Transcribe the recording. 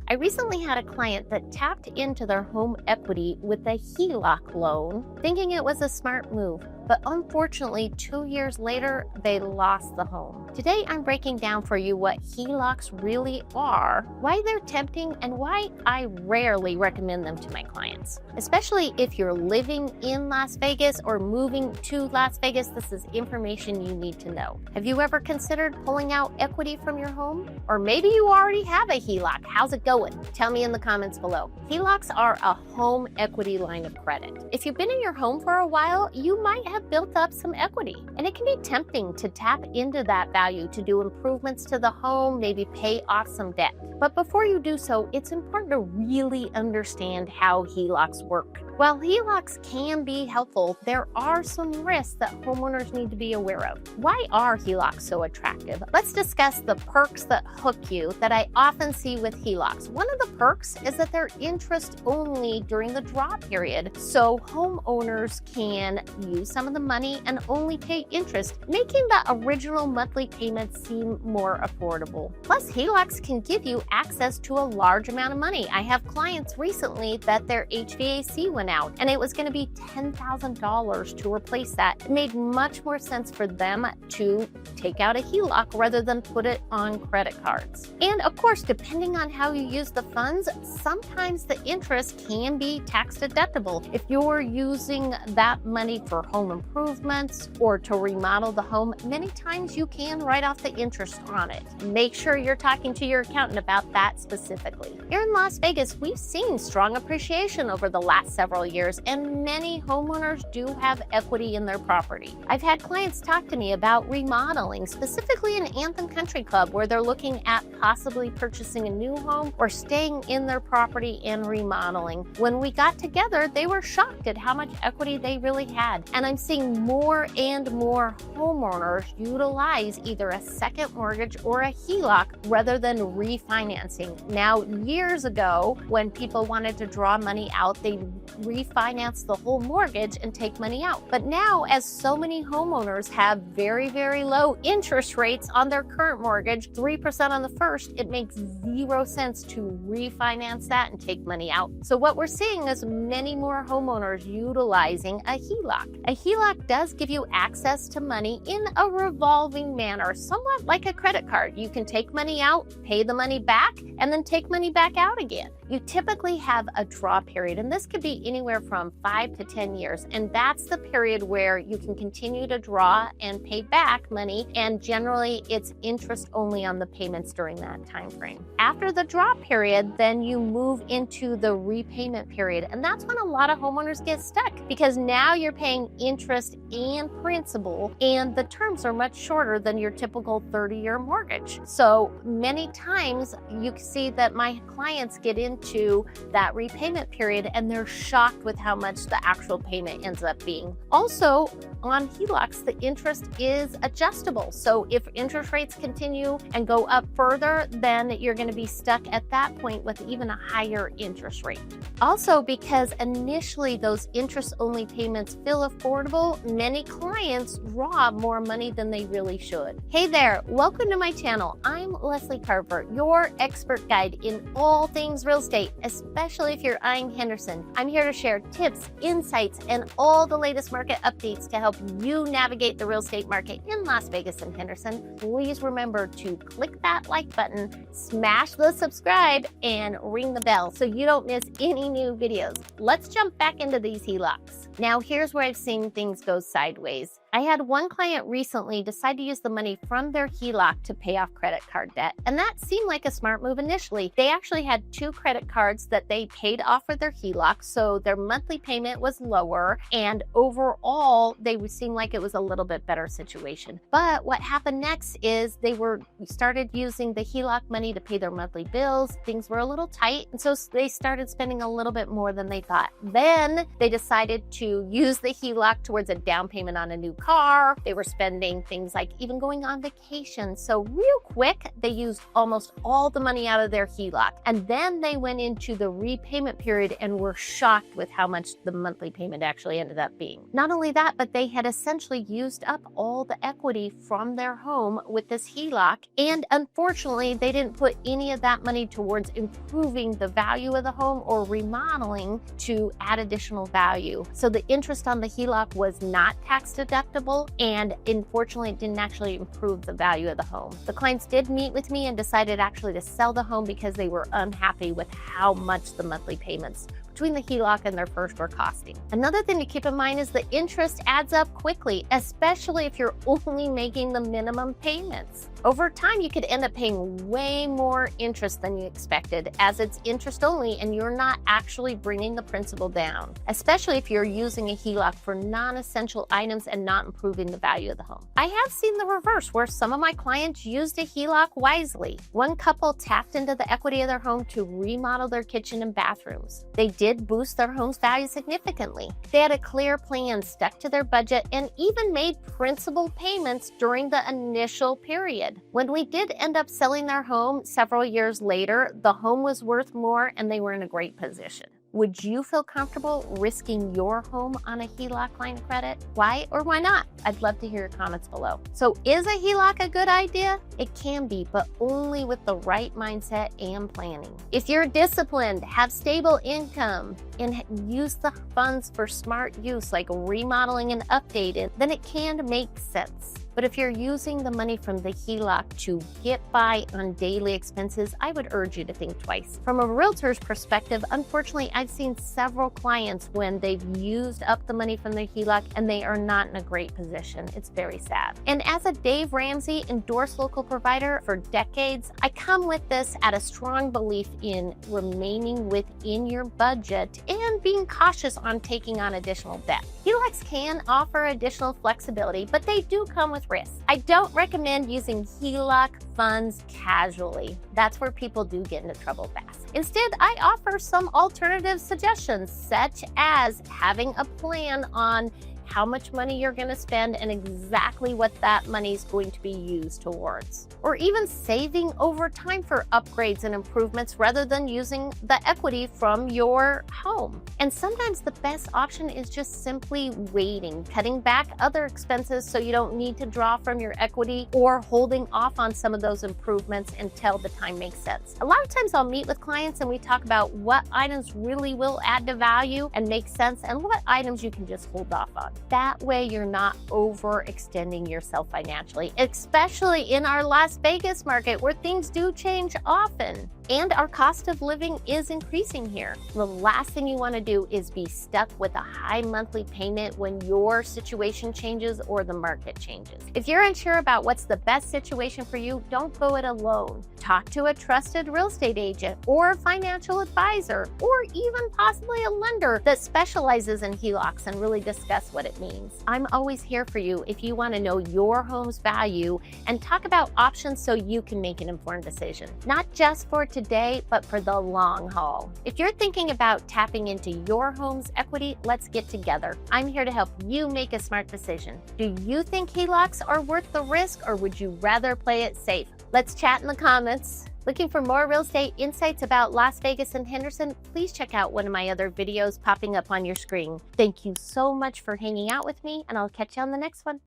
I recently had a client that tapped into their home equity with a HELOC loan, thinking it was a smart move. But unfortunately, 2 years later, they lost the home. Today, I'm breaking down for you what HELOCs really are, why they're tempting, and why I rarely recommend them to my clients. Especially if you're living in Las Vegas or moving to Las Vegas, this is information you need to know. Have you ever considered pulling out equity from your home? Or maybe you already have a HELOC. How's it going? Tell me in the comments below. HELOCs are a home equity line of credit. If you've been in your home for a while, you might have built up some equity, and it can be tempting to tap into that value to do improvements to the home, maybe pay off some debt. But before you do so, it's important to really understand how HELOCs work. While HELOCs can be helpful, there are some risks that homeowners need to be aware of. Why are HELOCs so attractive? Let's discuss the perks that hook you that I often see with HELOCs. One of the perks is that they're interest only during the draw period, so homeowners can use some of the money and only pay interest, making the original monthly payments seem more affordable. Plus, HELOCs can give you access to a large amount of money. I have clients recently that their HVAC went out and it was going to be $10,000 to replace that. It made much more sense for them to take out a HELOC rather than put it on credit cards. And of course, depending on how you use the funds, sometimes the interest can be tax deductible. If you're using that money for home improvements or to remodel the home, many times you can write off the interest on it. Make sure you're talking to your accountant about that specifically. Here in Las Vegas, we've seen strong appreciation over the last several years, and many homeowners do have equity in their property. I've had clients talk to me about remodeling, specifically in Anthem Country Club, where they're looking at possibly purchasing a new home or staying in their property and remodeling. When we got together, they were shocked at how much equity they really had. And I'm seeing more and more homeowners utilize either a second mortgage or a HELOC rather than refinancing. Now, years ago, when people wanted to draw money out, they refinance the whole mortgage and take money out. But now, as so many homeowners have very, very low interest rates on their current mortgage, 3% on the first, it makes zero sense to refinance that and take money out. So what we're seeing is many more homeowners utilizing a HELOC. A HELOC does give you access to money in a revolving manner, somewhat like a credit card. You can take money out, pay the money back, and then take money back out again. You typically have a draw period, and this could be anywhere from 5 to 10 years. And that's the period where you can continue to draw and pay back money. And generally it's interest only on the payments during that time frame. After the draw period, then you move into the repayment period. And that's when a lot of homeowners get stuck, because now you're paying interest and principal, and the terms are much shorter than your typical 30-year mortgage. So many times you can see that my clients get into that repayment period and they're shocked with how much the actual payment ends up being. Also, on HELOCs, the interest is adjustable. So if interest rates continue and go up further, then you're going to be stuck at that point with even a higher interest rate. Also, because initially those interest-only payments feel affordable, many clients draw more money than they really should. Hey there, welcome to my channel. I'm Leslie Carver, your expert guide in all things real estate, especially if you're eyeing Henderson. I'm here to share tips, insights, and all the latest market updates to help you navigate the real estate market in Las Vegas and Henderson. Please remember to click that like button, smash the subscribe, and ring the bell so you don't miss any new videos. Let's jump back into these HELOCs. Now, here's where I've seen things go sideways. I had one client recently decide to use the money from their HELOC to pay off credit card debt, and that seemed like a smart move initially. They actually had 2 credit cards that they paid off with their HELOC, so their monthly payment was lower, and overall, they would seem like it was a little bit better situation. But what happened next is they started using the HELOC money to pay their monthly bills. Things were a little tight, and so they started spending a little bit more than they thought. Then they decided to use the HELOC towards a down payment on a new car. They were spending things like even going on vacation. So real quick, they used almost all the money out of their HELOC. And then they went into the repayment period and were shocked with how much the monthly payment actually ended up being. Not only that, but they had essentially used up all the equity from their home with this HELOC. And unfortunately, they didn't put any of that money towards improving the value of the home or remodeling to add additional value. So the interest on the HELOC was not tax deductible, and unfortunately, it didn't actually improve the value of the home. The clients did meet with me and decided actually to sell the home because they were unhappy with how much the monthly payments between the HELOC and their first were costing. Another thing to keep in mind is the interest adds up quickly, especially if you're only making the minimum payments. Over time, you could end up paying way more interest than you expected, as it's interest only and you're not actually bringing the principal down, especially if you're using a HELOC for non-essential items and not improving the value of the home. I have seen the reverse, where some of my clients used a HELOC wisely. One couple tapped into the equity of their home to remodel their kitchen and bathrooms. They did boost their home's value significantly. They had a clear plan, stuck to their budget, and even made principal payments during the initial period. When we did end up selling their home several years later, the home was worth more and they were in a great position. Would you feel comfortable risking your home on a HELOC line of credit? Why or why not? I'd love to hear your comments below. So is a HELOC a good idea? It can be, but only with the right mindset and planning. If you're disciplined, have stable income, and use the funds for smart use like remodeling and updating, then it can make sense. But if you're using the money from the HELOC to get by on daily expenses, I would urge you to think twice. From a realtor's perspective, unfortunately, I've seen several clients when they've used up the money from their HELOC and they are not in a great position. It's very sad. And as a Dave Ramsey endorsed local provider for decades, I come with this at a strong belief in remaining within your budget and being cautious on taking on additional debt. HELOCs can offer additional flexibility, but they do come with risk. I don't recommend using HELOC funds casually. That's where people do get into trouble fast. Instead, I offer some alternative suggestions, such as having a plan on how much money you're going to spend and exactly what that money is going to be used towards. Or even saving over time for upgrades and improvements rather than using the equity from your home. And sometimes the best option is just simply waiting, cutting back other expenses so you don't need to draw from your equity, or holding off on some of those improvements until the time makes sense. A lot of times I'll meet with clients and we talk about what items really will add to value and make sense and what items you can just hold off on. That way you're not overextending yourself financially, especially in our Las Vegas market where things do change often. And our cost of living is increasing here. The last thing you want to do is be stuck with a high monthly payment when your situation changes or the market changes. If you're unsure about what's the best situation for you, don't go it alone. Talk to a trusted real estate agent or a financial advisor, or even possibly a lender that specializes in HELOCs and really discuss what it means. I'm always here for you if you want to know your home's value and talk about options so you can make an informed decision, not just for today, but for the long haul. If you're thinking about tapping into your home's equity, let's get together. I'm here to help you make a smart decision. Do you think HELOCs are worth the risk, or would you rather play it safe? Let's chat in the comments. Looking for more real estate insights about Las Vegas and Henderson? Please check out one of my other videos popping up on your screen. Thank you so much for hanging out with me, and I'll catch you on the next one.